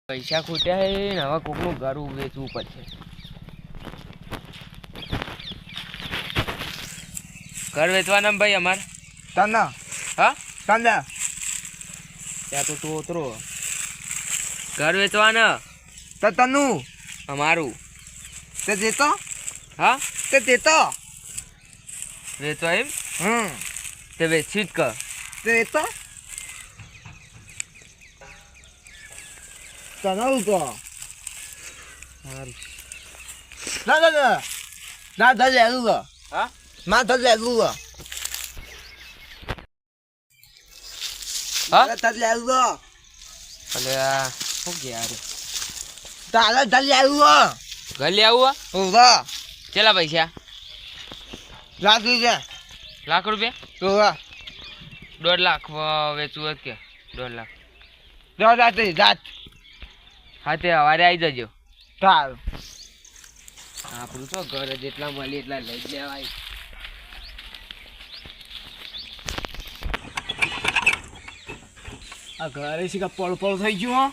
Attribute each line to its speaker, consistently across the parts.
Speaker 1: પૈસા ખૂટ્યા હે ને હવે કોકનું ઘર વેચવું પડશે. ઘર વેચવાના ભાઈ અમારે
Speaker 2: તને
Speaker 1: હા
Speaker 2: તને
Speaker 1: ત્યાં તો તું ઉતરો ઘર વેચવાના
Speaker 2: તો તનું
Speaker 1: અમારું
Speaker 2: તે દેતો
Speaker 1: હા
Speaker 2: તે દેતો
Speaker 1: વેચવા એમ તે વેચી જ કર
Speaker 2: તે દેતો તને ઉતો
Speaker 1: સારું
Speaker 2: ના ના ના ના ધર લેલું
Speaker 1: હા
Speaker 2: ના ધર લેલું
Speaker 1: હા
Speaker 2: ધર લેલું
Speaker 1: અલે આ શું કે યાર
Speaker 2: તારે ધર લેલું
Speaker 1: ઘર લઈ આવું
Speaker 2: હોવા
Speaker 1: કેટલા પૈસા
Speaker 2: લાગી છે
Speaker 1: લાખ રૂપિયા
Speaker 2: હોવા
Speaker 1: 1.5 લાખ વેચવું હોય કે 1.5 લાખ
Speaker 2: જાત
Speaker 1: હા તે સવારે આવી જજો
Speaker 2: તાર
Speaker 1: આપણું તો ઘર જેટલા મળી એટલા લઈ જ લેવાય.
Speaker 2: આ ઘરે શીખા પળ થઈ ગયું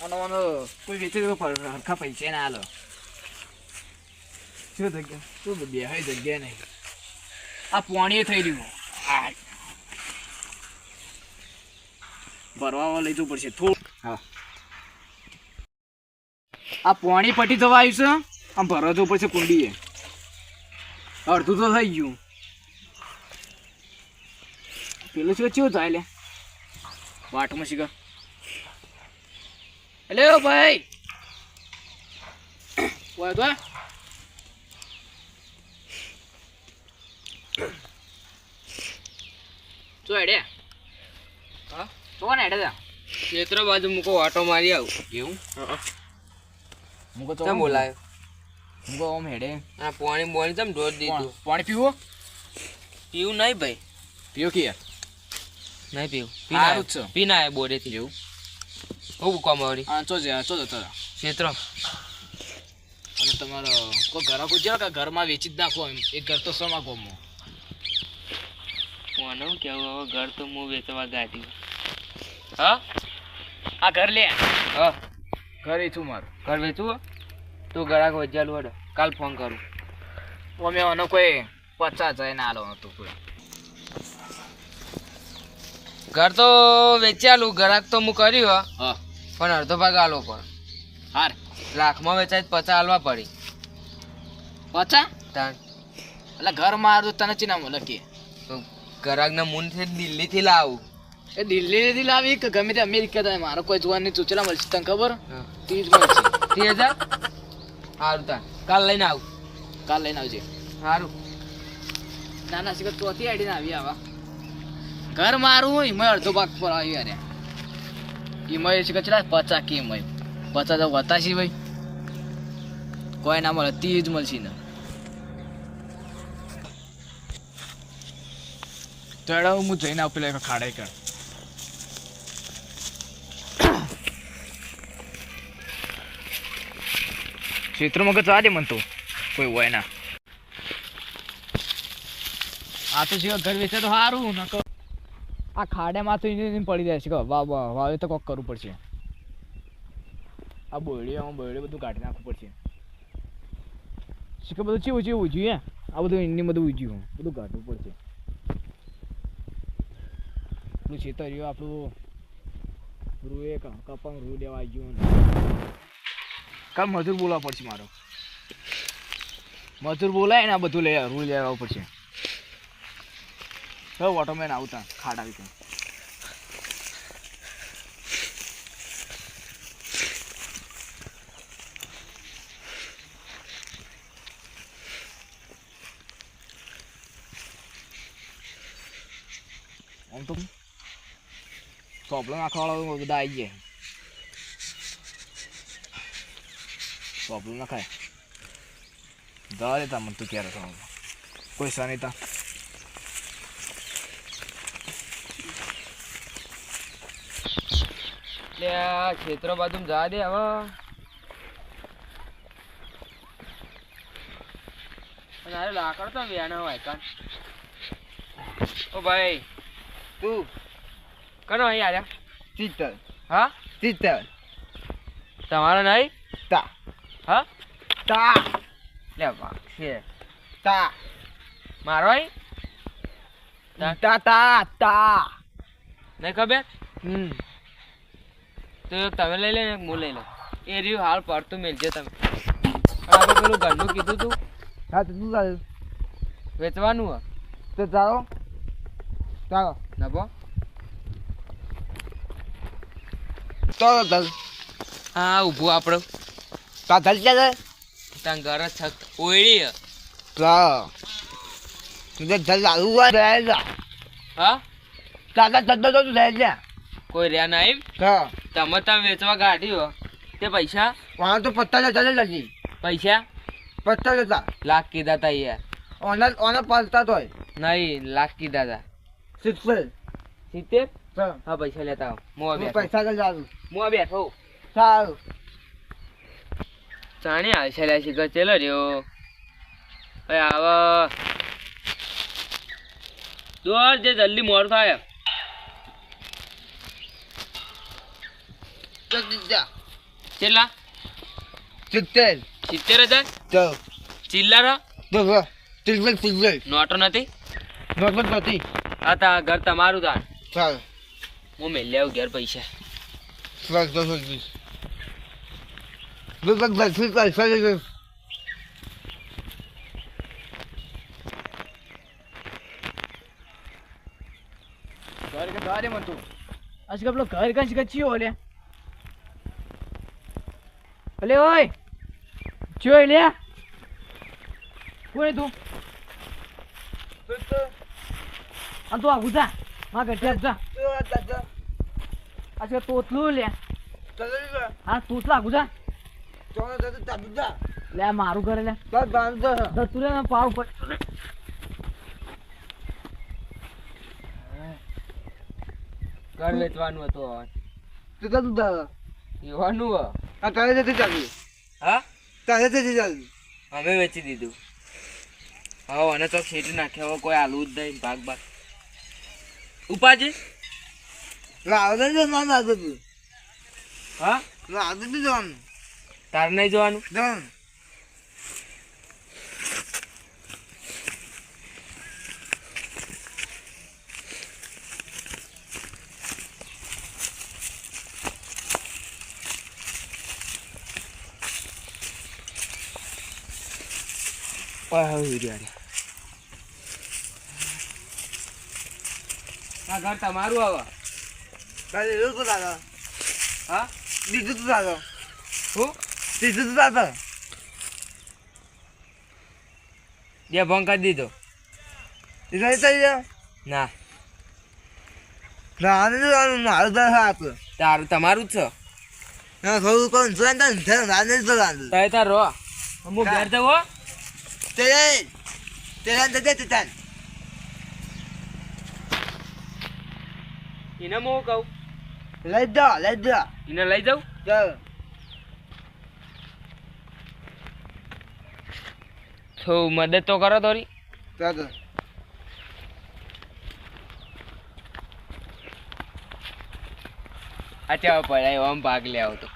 Speaker 2: અને મને કોઈ વેચે તો હરખા પૈસા ના આલો શું જગ્યા શું બે જગ્યા નહીં આ પાણી થઈ રહ્યું ભરવા લઈ જવું પડશે થોડું હા આ પાણી પટી જવા આવ્યું છે આમ ભરવા જવું પડશે કુંડીએ અડધું તો થઈ ગયું પેલું શું ચેવું થાય લે વાટમાં શીખા હેલો ભાઈ ઓય તો શું હેડે
Speaker 1: હા
Speaker 2: તો કોને હેડે તા
Speaker 1: ક્ષેત્ર બાજુ મૂકો આટો મારી આવું
Speaker 2: એવું મુકો તો
Speaker 1: કેમ બોલાયો
Speaker 2: મુકો ઓમ હેડે
Speaker 1: આ પાણી કેમ ઢોર દીધું
Speaker 2: પાણી પીવો
Speaker 1: પીવું નહીં ભાઈ
Speaker 2: પીવો કે યાર
Speaker 1: નહીં પીવું
Speaker 2: સારું જ છે
Speaker 1: પીના એ બોરેથી
Speaker 2: એવું
Speaker 1: હું કોમ આવડી
Speaker 2: હા ચો જતો
Speaker 1: ક્ષેત્ર
Speaker 2: અને તમારો કોઈ ઘર કોઈ કે ઘરમાં વેચી જ નાખો એમ એક ઘર તો સમા ગોમો
Speaker 1: કોને કેવું હવે ઘર તો હું વેચવા ગાડી હા
Speaker 2: આ ઘર લે
Speaker 1: હા
Speaker 2: ઘર છું મારું
Speaker 1: ઘર વેચવું તું ઘરાક વજાલું હડો કાલ ફોન કરું
Speaker 2: અમે આનો કોઈ 50 જાય ના આલો હતું કોઈ
Speaker 1: ઘર તો વેચાલું ઘરાક તો હું કર્યું
Speaker 2: હા
Speaker 1: પણ અડધો ભાગ આલો પણ
Speaker 2: હાર
Speaker 1: લાખમાં વેચાય 50 આલવા પડી
Speaker 2: 50
Speaker 1: તાણ
Speaker 2: એટલે ઘર મારું તને ચીના મળે કે
Speaker 1: ઘરાકના મૂનથી દિલ્હીથી લાવું
Speaker 2: એ દિલ્હીથી લાવી કે ગમે તે અમેરિકા થાય મારો કોઈ જોવાની ચૂચલા મળશે તને ખબર 30 મળશે
Speaker 1: 30,000 સારું તાણ કાલ લઈને આવું
Speaker 2: કાલ લઈને આવજે
Speaker 1: સારું
Speaker 2: નાના શીખર ચોથી આડીને આવી આવા ઘર મારું એમાં અડધો ભાગ પર આવી યાર એમાં શીખર ચલા 50 કે એમાં 50 તો વતાશી ભાઈ કોઈ ના મળે 30 જ મળશે ને તળાવ હું જઈને આવ પેલા ખાડાઈ કર ક્ષેત્રમાં કે ચાલે મન તો કોઈ હોય ના આ તો શીખર ઘર વેચે તો સારું ન આ ખાડામાં તો એને પડી જાય છે વાવે તો કોક કરવું પડશે આ બોયડી બધું કાઢી નાખવું પડશે શીખર બધું ચેવું ઉજ્યું આ બધું એની બધું ઉજ્યું બધું કાઢવું પડશે આપણું ખેતર રહ્યું આપણું રૂ એક કપંગ રૂ લેવા આવી ગયું કાલ મજૂર બોલાવવા પડશે મારો મજૂર બોલાય ને આ બધું રૂ લેવા પડશે હવે ઓટોમેન આવતા ખાડ આવી ત્યાં આમ તો પ્રોબ્લેમ નાખવાવાળા બધા આવી જાય પ્રોબ્લેમ નાખાય જવા દેતા મને તું ક્યારે થવાનું કોઈ સનિતા
Speaker 1: એટલે આ ક્ષેત્ર બાજુ જવા દે હવે અરે લાકડ તો વ્યાના હોય કાન ઓ ભાઈ તું કનો અહીં આવ્યા
Speaker 2: ચિત્તર
Speaker 1: હા
Speaker 3: 70
Speaker 1: તમારો નહીં
Speaker 3: તા
Speaker 1: હા
Speaker 3: તા
Speaker 1: લે વાહ છે
Speaker 3: તા
Speaker 1: મારો અહીં
Speaker 3: તા તા તા
Speaker 1: નહીં ખબર
Speaker 3: હમ
Speaker 1: તો એક તમે લઈ લે ને એક હું લઈ લઉં એ રહ્યું હાલ પડતું મેલજો તમે આપણે પેલું ઘરનું કીધું તું
Speaker 3: હા તો તું ચાલ
Speaker 1: વેચવાનું હે
Speaker 3: તો ચાલો ચાલો
Speaker 1: નભો
Speaker 3: ચાલો ચાલ
Speaker 1: હા ઊભું આપણે
Speaker 3: તા ચાલ ચાલ
Speaker 1: ત્યાં ઘર જ છક ઓયડી હે
Speaker 3: ચાલો તું ચાલ ચાલુ હોય જા
Speaker 1: હા
Speaker 3: તાતા તદ્દો તો જાય જા
Speaker 1: કોઈ રહ્યા ના એમ
Speaker 3: હા
Speaker 1: તમે વેચવા કાઢ્યો તે પૈસા
Speaker 3: વહાં તો પત્તા ચાલે લગી
Speaker 1: પૈસા
Speaker 3: પત્તા જતા
Speaker 1: લાખ કીધા તા યાર
Speaker 3: ઓના પાલતા તોય
Speaker 1: નહીં લાખ કીધા તા
Speaker 3: 70
Speaker 1: સિત્તેર
Speaker 3: ચાલ
Speaker 1: હા પૈસા લેતા આવો મોં
Speaker 3: હું
Speaker 1: બેઠો
Speaker 3: પૈસા તો જાઉં
Speaker 1: મોં બેઠો
Speaker 3: સારું
Speaker 1: ચાણી આવશે લે શીખર ચેલો રહ્યો ભાઈ આવો દોર જે જલ્દી મોડું થાય
Speaker 3: જલ્દી જા
Speaker 1: ચેલા
Speaker 3: 70
Speaker 1: 70,000
Speaker 3: ચાલ
Speaker 1: ચિલ્લર
Speaker 3: તો તિલવલ
Speaker 1: નોટો નથી
Speaker 3: નોકર નથી
Speaker 1: આ તા ઘર તમારું તાણ
Speaker 3: ચાલ
Speaker 1: હું મેં લેવું ઘેર પૈસા
Speaker 3: બસ બસ
Speaker 2: ઘર કે ઘરે મન તું આજ કે પેલો ઘર કાંઈ ગચ્યો લે અલે ઓય જોઈ લે કોણ તું આ તો આવું જા માં ઘટે જા આજ કે તોતલું લે હા તોતલા આવું જા લે મારું ઘરે લે તું લે પાવ પર
Speaker 1: ઘર વેચવાનું હતું
Speaker 3: તારે
Speaker 1: એવાનું હા અમે વેચી દીધું હવે અને તો શેઠી નાખ્યા હવે કોઈ આલુ જ નહીં ભાગ ભાગ ઉપાજી હા તારે નહીં જોવાનું આ ઘર તમારું હવે હા શું બે ભંગ કરી દીધો ના તારું તમારું જ છે તાર રો અમુક ઘેર જવો એને હું કહું
Speaker 3: લઈ જા
Speaker 1: એને લઈ જાઉં
Speaker 3: ચાલ
Speaker 1: તો મદદ તો કરો થોડી
Speaker 3: ચાલ
Speaker 1: અચ્છા પડાય આમ ભાગ લે આવતો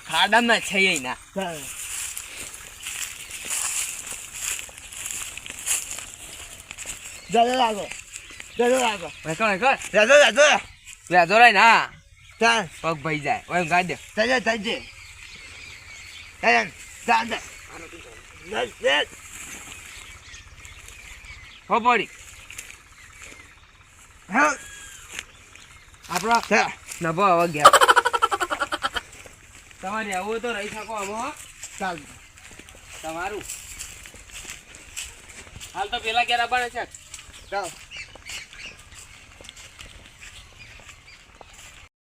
Speaker 1: ખાડામાં છે ના વ્યાજો રાય ના પગ ભાઈ જાય ઓય ગાડી હો પડી આપણો નભો હવે ગયા તમારે આવું તો રહી શકો આમાં
Speaker 3: ચાલ
Speaker 1: તમારું હાલ તો પેલા ક્યારે બને છે
Speaker 3: ચાલ